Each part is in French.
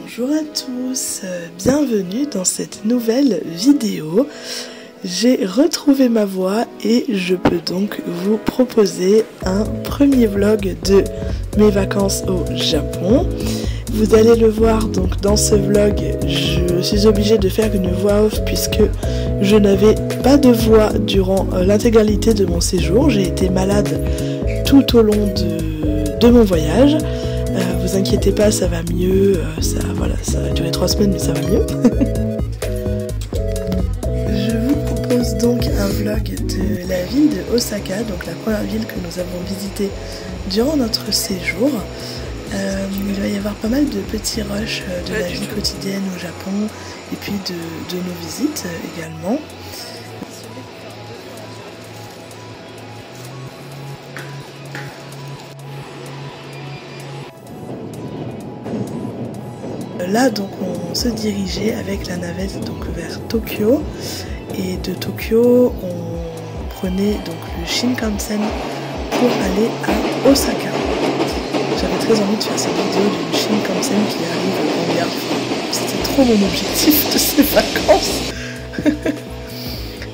Bonjour à tous, bienvenue dans cette nouvelle vidéo. J'ai retrouvé ma voix et je peux donc vous proposer un premier vlog de mes vacances au Japon. Vous allez le voir donc dans ce vlog, je suis obligée de faire une voix off puisque je n'avais pas de voix durant l'intégralité de mon séjour. J'ai été malade tout au long de mon voyage. Vous inquiétez pas, ça va mieux, ça a duré 3 semaines mais ça va mieux. Je vous propose donc un vlog de la ville de Osaka, donc la première ville que nous avons visitée durant notre séjour. Il va y avoir pas mal de petits rushs de la vie quotidienne au Japon et puis de nos visites également. Là donc on se dirigeait avec la navette donc vers Tokyo et de Tokyo on prenait donc le Shinkansen pour aller à Osaka. J'avais très envie de faire cette vidéo du Shinkansen qui arrive en gare. C'était trop mon objectif de ces vacances.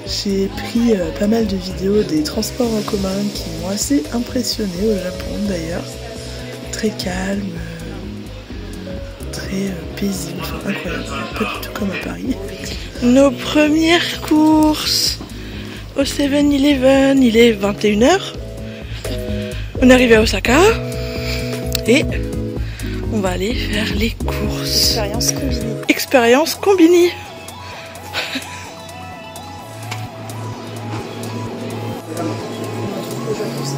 J'ai pris pas mal de vidéos des transports en commun qui m'ont assez impressionné au Japon d'ailleurs. Très calme. Très paisible, enfin, incroyable, pas du tout comme à Paris. Nos premières courses au 7-Eleven, il est 21h. On est arrivé à Osaka et on va aller faire les courses. Expérience combinée. Expérience combinée.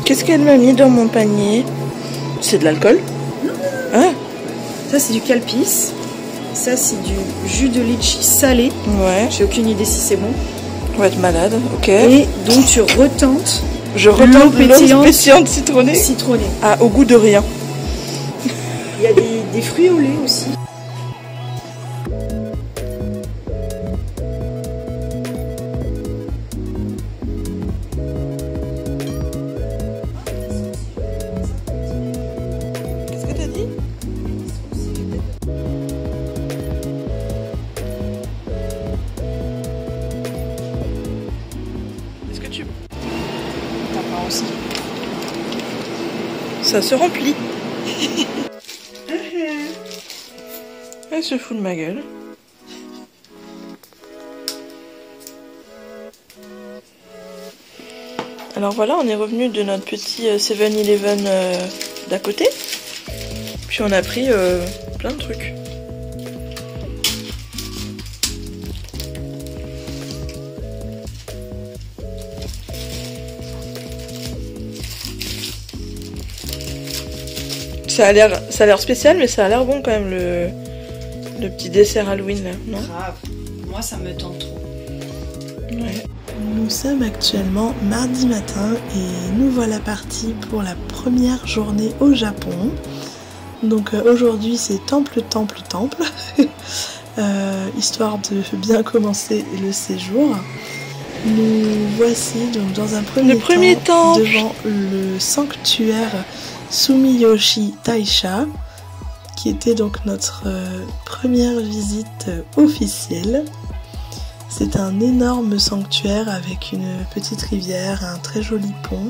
Qu'est-ce qu'elle m'a mis dans mon panier? C'est de l'alcool? Ah. Ça c'est du calpis, ça c'est du jus de litchi salé. Ouais. J'ai aucune idée si c'est bon. On va être malade, ok. Et donc tu retentes. Je retente l'eau pétillante citronnée. Citronnée. Ah, au goût de rien. Il y a des fruits au lait aussi. Qu'est-ce que t'as dit? Est-ce que tu... T'as pas aussi. Ça se remplit. Elle se fout de ma gueule. Alors voilà, on est revenu de notre petit 7-Eleven d'à côté. Puis on a pris plein de trucs. Ça a l'air spécial, mais ça a l'air bon quand même le petit dessert Halloween là, non? Grave. Moi ça me tente trop. Ouais. Nous sommes actuellement mardi matin et nous voilà partis pour la première journée au Japon. Donc aujourd'hui c'est temple, histoire de bien commencer le séjour. Nous voici donc dans un premier temps devant le sanctuaire Sumiyoshi Taisha, qui était donc notre première visite officielle. C'est un énorme sanctuaire avec une petite rivière, un très joli pont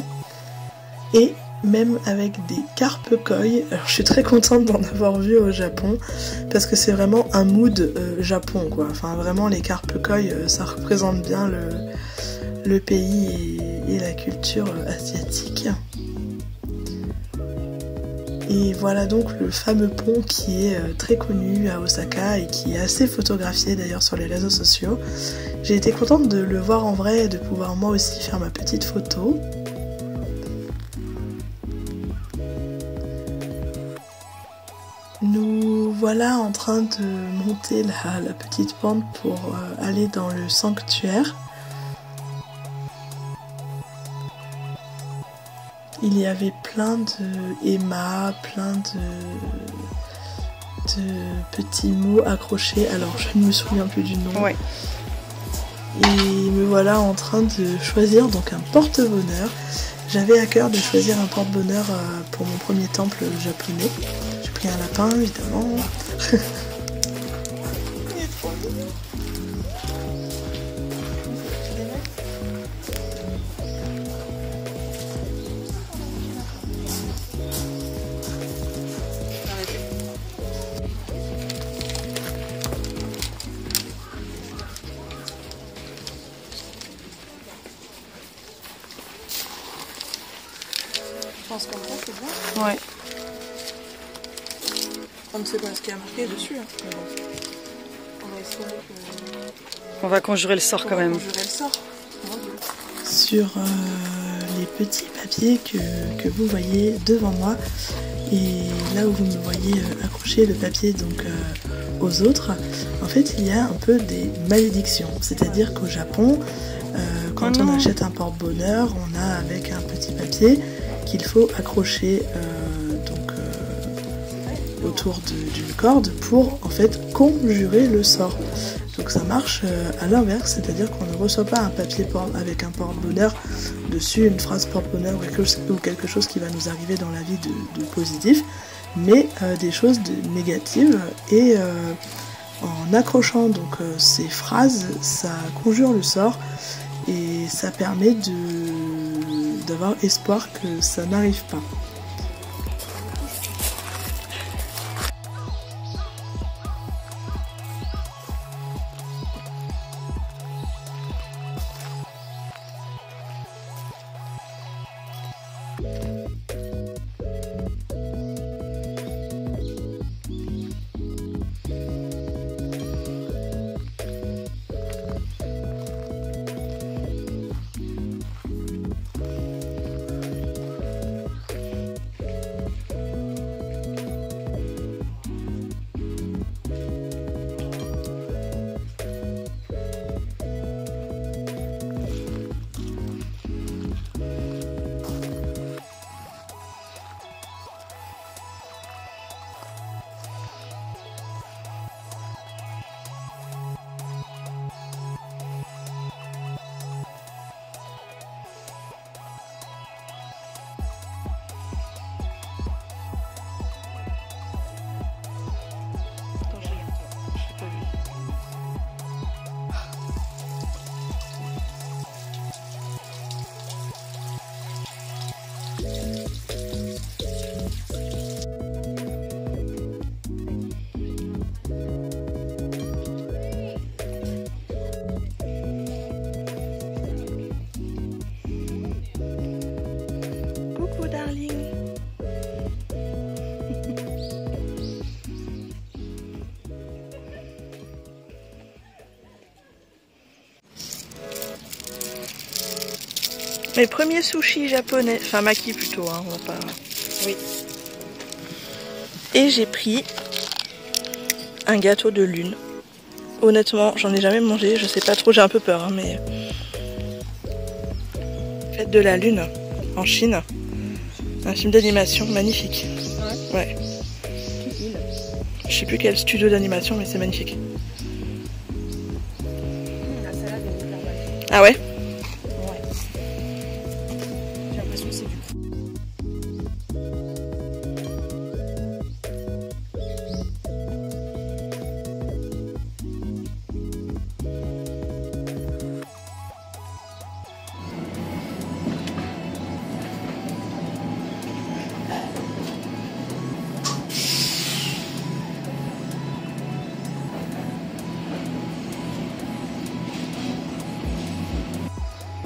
et même avec des carpe koi. Alors je suis très contente d'en avoir vu au Japon parce que c'est vraiment un mood Japon quoi. Enfin vraiment les carpe koi ça représente bien le pays et la culture asiatique. Et voilà donc le fameux pont qui est très connu à Osaka et qui est assez photographié d'ailleurs sur les réseaux sociaux. J'ai été contente de le voir en vrai et de pouvoir moi aussi faire ma petite photo. Nous voilà en train de monter la petite pente pour aller dans le sanctuaire. Il y avait plein de émas, plein de petits mots accrochés. Alors je ne me souviens plus du nom. Ouais. Et me voilà en train de choisir donc un porte-bonheur. J'avais à cœur de choisir un porte-bonheur pour mon premier temple japonais. J'ai pris un lapin évidemment. Je pense comme ça, c'est bien. Ouais. On ne sait pas ce qu'il y a marqué dessus. Hein. Mais bon. On va espérer que... On va conjurer le sort quand même. Conjurer le sort. Sur les petits papiers que vous voyez devant moi, et là où vous me voyez accrocher le papier donc aux autres, en fait il y a un peu des malédictions. C'est-à-dire qu'au Japon, quand on achète un porte-bonheur, on a avec un petit papier qu'il faut accrocher autour d'une corde pour en fait conjurer le sort. Donc ça marche à l'inverse, c'est-à-dire qu'on ne reçoit pas un papier avec un porte-bonheur dessus, une phrase porte-bonheur ou quelque chose qui va nous arriver dans la vie de positif, mais des choses négatives, et en accrochant donc ces phrases, ça conjure le sort et ça permet d'avoir espoir que ça n'arrive pas. Mes premiers sushis japonais, enfin maki plutôt, hein, on va pas... Oui. Et j'ai pris un gâteau de lune. Honnêtement, j'en ai jamais mangé, je sais pas trop, j'ai un peu peur, hein, mais... Fête de la lune, en Chine. Un film d'animation magnifique. Ouais. Je sais plus quel studio d'animation, mais c'est magnifique. La salade est hyper bonne. Ah ouais? J'ai l'impression que c'est du...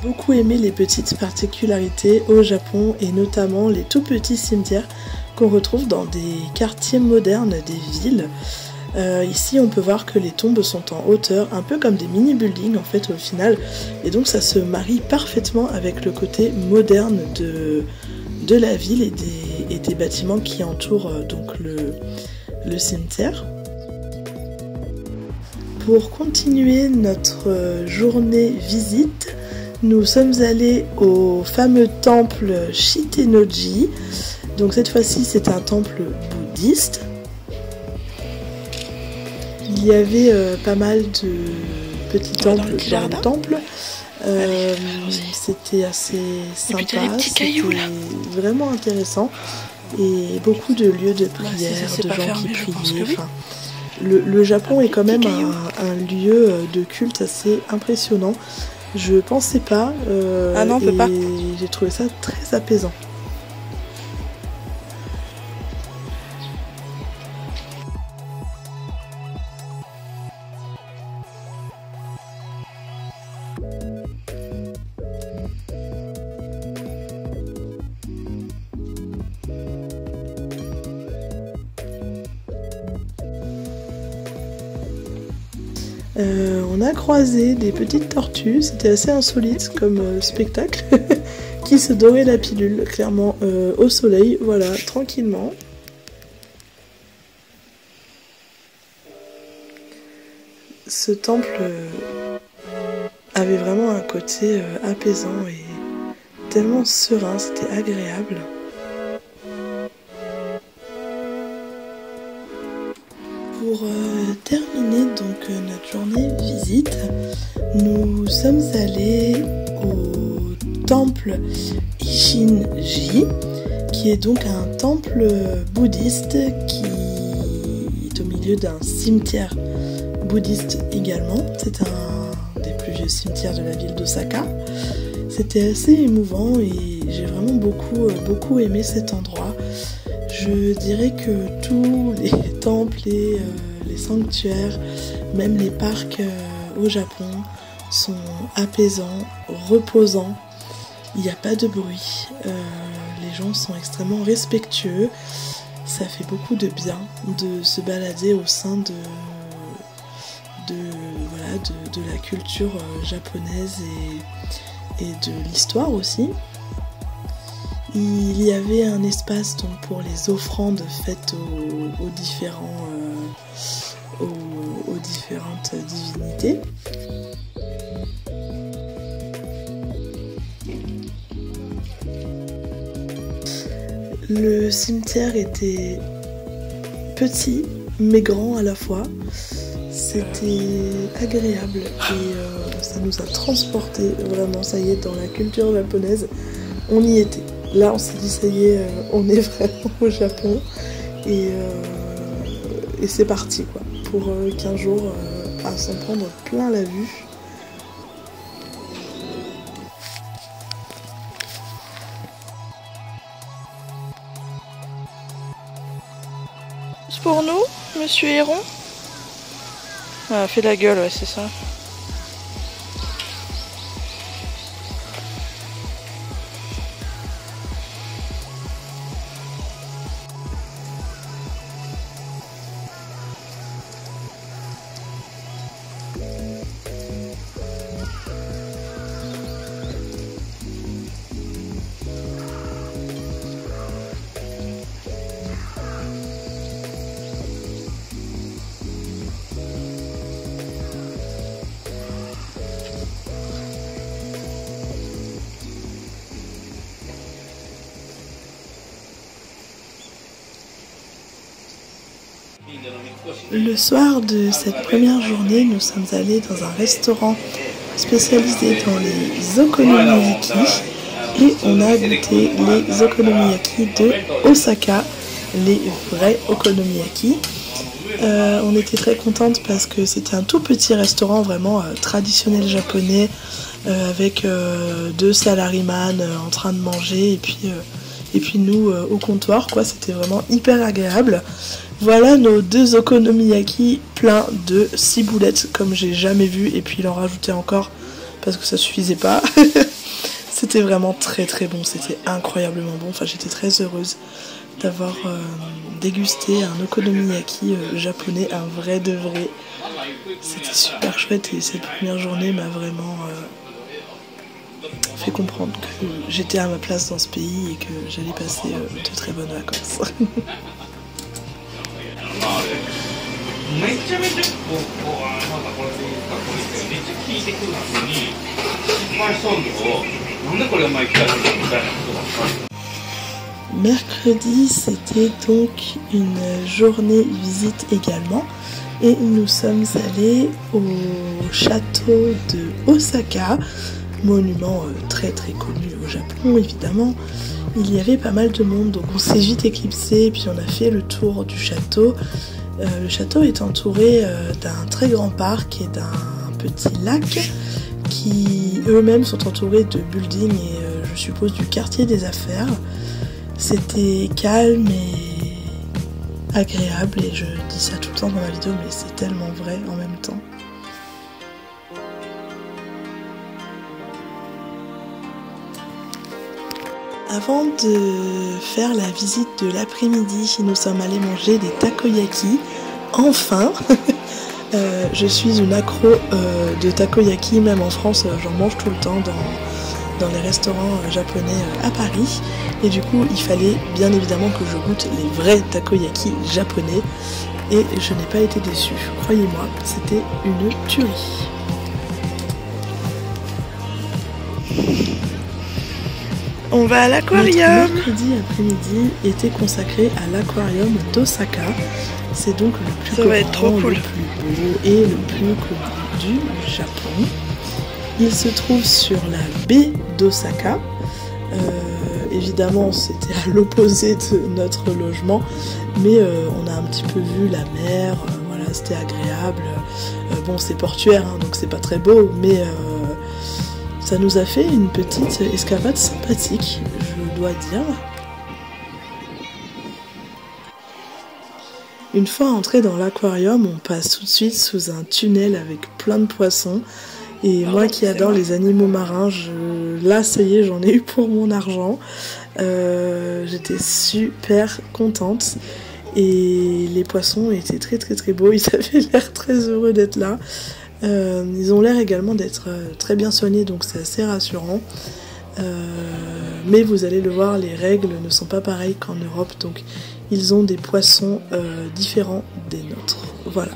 Beaucoup aimé les petites particularités au Japon, et notamment les tout petits cimetières qu'on retrouve dans des quartiers modernes des villes. Ici on peut voir que les tombes sont en hauteur, un peu comme des mini-buildings en fait au final, et donc ça se marie parfaitement avec le côté moderne de la ville et des bâtiments qui entourent donc le cimetière. Pour continuer notre journée visite, nous sommes allés au fameux temple Shitennoji. Donc cette fois-ci c'est un temple bouddhiste. Il y avait pas mal de petits temples dans le temple. C'était assez sympa, c'était vraiment intéressant. Et beaucoup de lieux de prière, de gens qui priaient. Enfin, le Japon est quand même un lieu de culte assez impressionnant. Je pensais pas, ah non, on peut pas. J'ai trouvé ça très apaisant. On a croisé des petites tortues, c'était assez insolite comme spectacle, qui se doraient la pilule, clairement, au soleil, voilà, tranquillement. Ce temple avait vraiment un côté apaisant et tellement serein, c'était agréable. Pour terminer donc notre journée visite, nous sommes allés au temple Isshin-ji, qui est donc un temple bouddhiste qui est au milieu d'un cimetière bouddhiste également. C'est un des plus vieux cimetières de la ville d'Osaka. C'était assez émouvant et j'ai vraiment beaucoup aimé cet endroit. Je dirais que tous les temples et les sanctuaires, même les parcs au Japon, sont apaisants, reposants. Il n'y a pas de bruit. Les gens sont extrêmement respectueux. Ça fait beaucoup de bien de se balader au sein de la culture japonaise et de l'histoire aussi. Il y avait un espace donc pour les offrandes faites aux différentes divinités. Le cimetière était petit mais grand à la fois. C'était agréable et ça nous a transportés vraiment, ça y est, dans la culture japonaise. On y était. Là, on s'est dit, ça y est, on est vraiment au Japon. Et c'est parti, quoi. Pour 15 jours à s'en prendre plein la vue. C'est pour nous, monsieur Héron? Ah, fait la gueule, ouais, c'est ça. Le soir de cette première journée, nous sommes allés dans un restaurant spécialisé dans les okonomiyaki et on a goûté les okonomiyaki de Osaka, les vrais okonomiyaki. On était très contente parce que c'était un tout petit restaurant vraiment traditionnel japonais avec deux salaryman en train de manger et puis nous au comptoir, quoi. C'était vraiment hyper agréable. Voilà nos deux okonomiyaki pleins de ciboulettes comme j'ai jamais vu, et puis il en rajoutait encore parce que ça suffisait pas. C'était vraiment très très bon, c'était incroyablement bon. Enfin, j'étais très heureuse d'avoir dégusté un okonomiyaki japonais, un vrai de vrai. C'était super chouette et cette première journée m'a vraiment fait comprendre que j'étais à ma place dans ce pays et que j'allais passer de très bonnes vacances. Mercredi, c'était donc une journée visite également et nous sommes allés au château de Osaka, monument très très connu au Japon évidemment. Il y avait pas mal de monde, donc on s'est vite éclipsé et puis on a fait le tour du château. Le château est entouré d'un très grand parc et d'un petit lac qui eux-mêmes sont entourés de buildings et je suppose du quartier des affaires. C'était calme et agréable et je dis ça tout le temps dans ma vidéo mais c'est tellement vrai en même temps. Avant de faire la visite de l'après-midi, nous sommes allés manger des takoyaki, enfin, Je suis une accro de takoyaki, même en France, j'en mange tout le temps dans les restaurants japonais à Paris. Et du coup, il fallait bien évidemment que je goûte les vrais takoyaki japonais. Et je n'ai pas été déçue. Croyez-moi, c'était une tuerie. On va à l'aquarium. Notre mercredi après-midi était consacré à l'aquarium d'Osaka. C'est donc le plus grand, le plus beau et le plus connu du Japon. Il se trouve sur la baie d'Osaka. Évidemment, c'était à l'opposé de notre logement, mais on a un petit peu vu la mer. Voilà, c'était agréable. Bon, c'est portuaire, hein, donc c'est pas très beau, mais ça nous a fait une petite escapade sympathique, je dois dire. Une fois entré dans l'aquarium, on passe tout de suite sous un tunnel avec plein de poissons. Et moi qui adore les animaux marins, là ça y est, j'en ai eu pour mon argent. J'étais super contente. Et les poissons étaient très très très beaux, ils avaient l'air très heureux d'être là. Ils ont l'air également d'être très bien soignés, donc c'est assez rassurant. Mais vous allez le voir, les règles ne sont pas pareilles qu'en Europe, donc ils ont des poissons différents des nôtres. Voilà.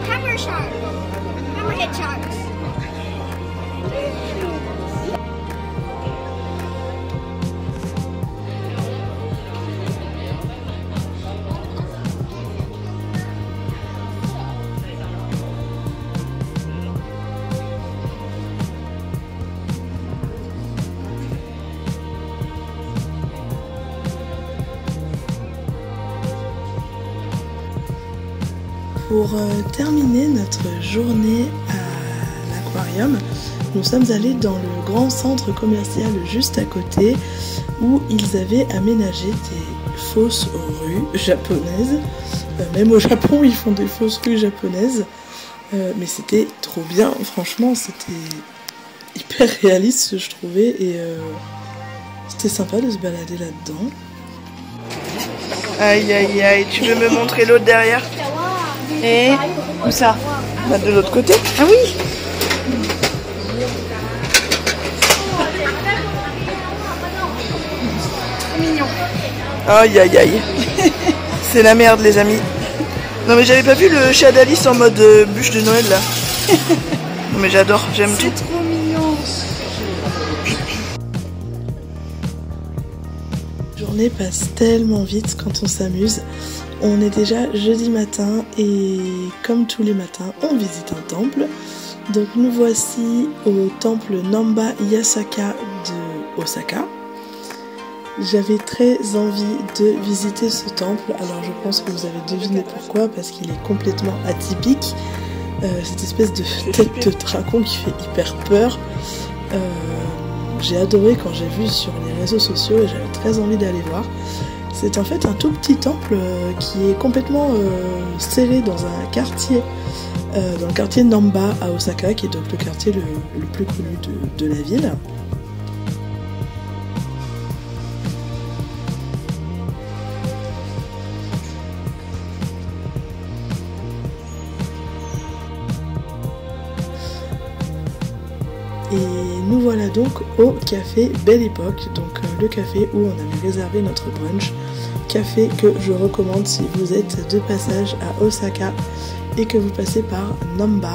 Hammer shark. Hammerhead sharks. Pour terminer notre journée à l'aquarium, nous sommes allés dans le grand centre commercial juste à côté où ils avaient aménagé des fausses rues japonaises. Même au Japon, ils font des fausses rues japonaises. Mais c'était trop bien, franchement, c'était hyper réaliste, je trouvais. Et c'était sympa de se balader là-dedans. Aïe aïe aïe, tu veux me montrer l'autre derrière? Et où ça? Bah, de l'autre côté. Ah oui. Trop mignon. Aïe aïe aïe. C'est la merde les amis. Non mais j'avais pas vu le chat d'Alice en mode bûche de Noël là. Non mais j'adore, j'aime tout. C'est trop mignon. La journée passe tellement vite quand on s'amuse. On est déjà jeudi matin et comme tous les matins, on visite un temple. Donc nous voici au temple Namba Yasaka de Osaka. J'avais très envie de visiter ce temple, alors je pense que vous avez deviné pourquoi, parce qu'il est complètement atypique. Cette espèce de tête de dragon qui fait hyper peur. J'ai adoré quand j'ai vu sur les réseaux sociaux et j'avais très envie d'aller voir. C'est en fait un tout petit temple qui est complètement serré dans un quartier, dans le quartier Namba à Osaka, qui est donc le quartier le plus connu de la ville. Et nous voilà donc au café Belle Époque, donc le café où on avait réservé notre brunch. Café que je recommande si vous êtes de passage à Osaka et que vous passez par Namba.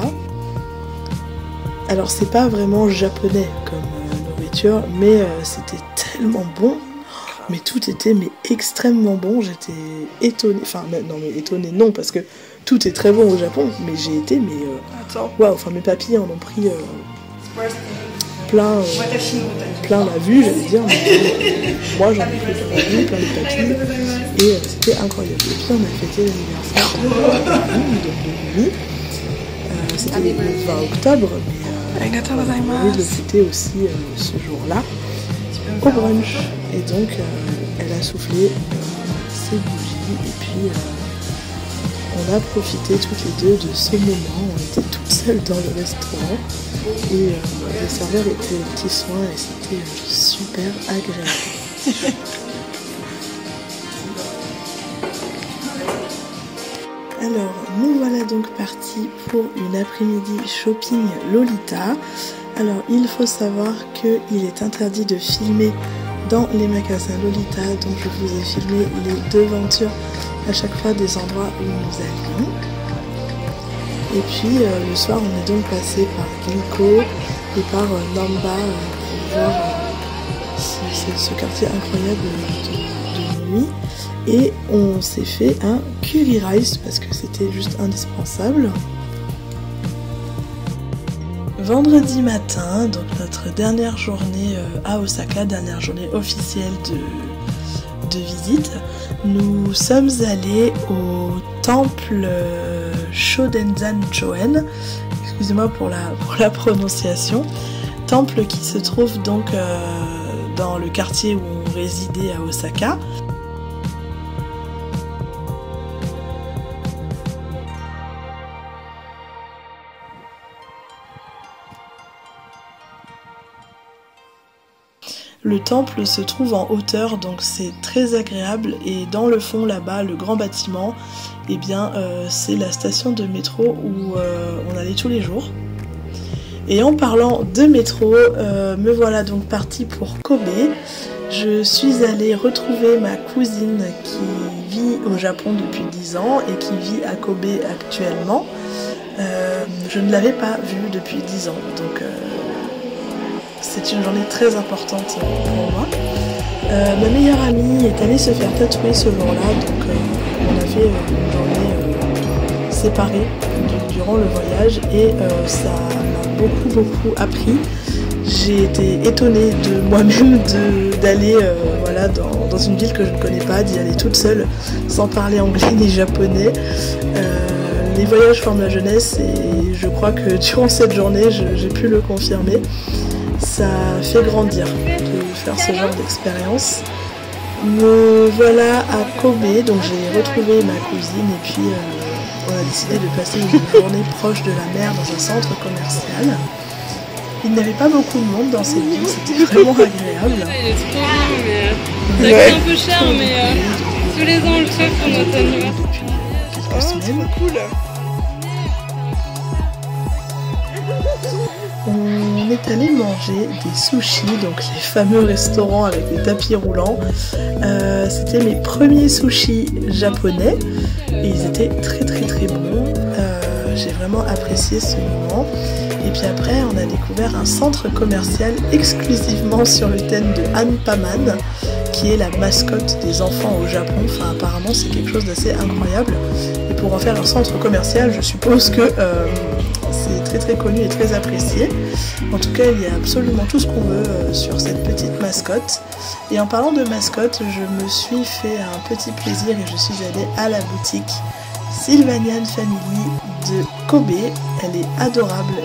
Alors c'est pas vraiment japonais comme nourriture, mais c'était tellement bon. Mais tout était extrêmement bon, j'étais étonnée, enfin non mais étonnée non parce que tout est très bon au Japon, mais j'ai été waouh, enfin mes papilles en ont pris plein la vue, j'allais dire, mais moi j'en ai pris plein la vue, plein de papilles, et c'était incroyable. Et puis on a fêté l'anniversaire de Yumi, c'était le 20 octobre, mais on a envie de le fêter aussi ce jour-là, au brunch. Et donc elle a soufflé ses bougies, et puis on a profité toutes les deux de ce moment. On était toutes seules dans le restaurant et les serveurs étaient aux petits soins et c'était super agréable. Alors, nous voilà donc partis pour une après-midi shopping Lolita. Alors, il faut savoir qu'il est interdit de filmer dans les magasins Lolita, donc je vous ai filmé les devantures à chaque fois des endroits où nous allions. Et puis le soir on est donc passé par Ginko et par Namba pour voir ce quartier incroyable de nuit. Et on s'est fait un curry rice parce que c'était juste indispensable. Vendredi matin, donc notre dernière journée à Osaka, dernière journée officielle de visite, nous sommes allés au temple Shodenzan-choen, excusez-moi pour la prononciation, temple qui se trouve donc dans le quartier où on résidait à Osaka. Le temple se trouve en hauteur, donc c'est très agréable, et dans le fond là-bas, le grand bâtiment, eh bien c'est la station de métro où on allait tous les jours. Et en parlant de métro, me voilà donc partie pour Kobe. Je suis allée retrouver ma cousine qui vit au Japon depuis 10 ans et qui vit à Kobe actuellement. Je ne l'avais pas vue depuis 10 ans, donc c'est une journée très importante pour moi. Ma meilleure amie est allée se faire tatouer ce jour-là, donc on a fait une journée séparée durant le voyage et ça m'a beaucoup appris. J'ai été étonnée de moi-même d'aller voilà, dans une ville que je ne connais pas, d'y aller toute seule sans parler anglais ni japonais. Les voyages forment la jeunesse et je crois que durant cette journée, j'ai pu le confirmer. Ça fait grandir de faire ce genre d'expérience. Me voilà à Kobe, donc j'ai retrouvé ma cousine et puis on a décidé de passer une journée proche de la mer dans un centre commercial. Il n'y avait pas beaucoup de monde dans cette ville, c'était vraiment agréable. Il est trop beau, mais ça coûte un peu cher, mais tous les ans on le fait pour notre anniversaire. Depuis quelques semaines. Trop cool. On est allé manger des sushis, donc les fameux restaurants avec les tapis roulants. C'était mes premiers sushis japonais et ils étaient très bons. J'ai vraiment apprécié ce moment vraiment. Et puis après, on a découvert un centre commercial exclusivement sur le thème de Anpaman, qui est la mascotte des enfants au Japon. Enfin, apparemment, c'est quelque chose d'assez incroyable. Et pour en faire un centre commercial, je suppose que c'est très très connu et très apprécié. En tout cas, il y a absolument tout ce qu'on veut sur cette petite mascotte. Et en parlant de mascotte, je me suis fait un petit plaisir et je suis allée à la boutique Sylvanian Family de Kobe. Elle est adorable.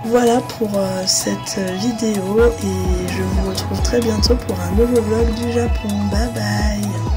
Voilà pour cette vidéo et je vous retrouve très bientôt pour un nouveau vlog du Japon. Bye bye!